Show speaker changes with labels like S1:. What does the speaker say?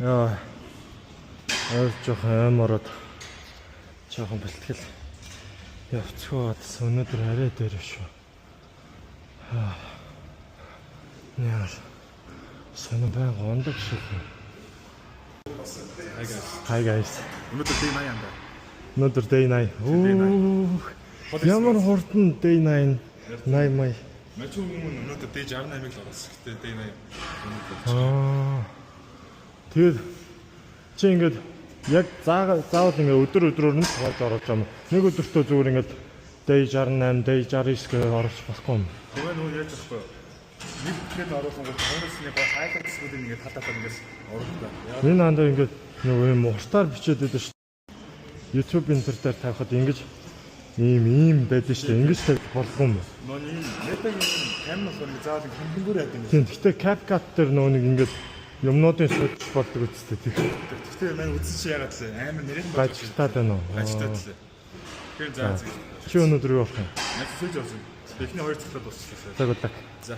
S1: Яа. Жоох аймараад жоохон бэлтгэл явцгаа бас өнөөдөр арай дээр шүү. Яа. Соно байн гондог шиг. Hi guys.
S2: Өнөөдөр day 80 анда.
S1: Өнөөдөр day 80. Ямар хурдан day 80 май.
S2: Мачуу өнөөдөр day 68-ыг л оруулсан. Гэтэ day 80.
S1: Тэгээд чи ингээд яг заавал ингээд өдрөөр нь тоолж оруулж байгаа юм. Нэг өдөртөө зүгээр ингээд day 68, day 69 гэж оруулах болохгүй юм.
S2: Тэгээ нөө яаж болохгүй. Нэг гэхэд оруулсан гол хүмүүсний гол хайлтсгүүд ингээд хатаад ингээс оруулдаг.
S1: Энэ хандаа ингээд нөгөө юм уртаар бичээд байдаг шүү. YouTube энэ дээр тавихад ингэж ийм байдаг шүү. Ингэж тавих болохгүй юм.
S2: Нөө ийм метагийн камерас нэг заавал компьютер яадаг юм.
S1: Тийм. Гэхдээ CapCut дээр нөгөө нэг ингэж юмнуудын суулж болдог үстэй.
S2: Гэхдээ маань үзсэн чи яагаад л амар нэрэн
S1: гажтаад байна уу?
S2: Гажтаад л. Тэр заа.
S1: Чи өнөөдөр юу болох юм?
S2: Яаж сүйж авсан. Эхний хоёр цэцлээд дуусчихлаа.
S1: Загуулдаг.
S2: За.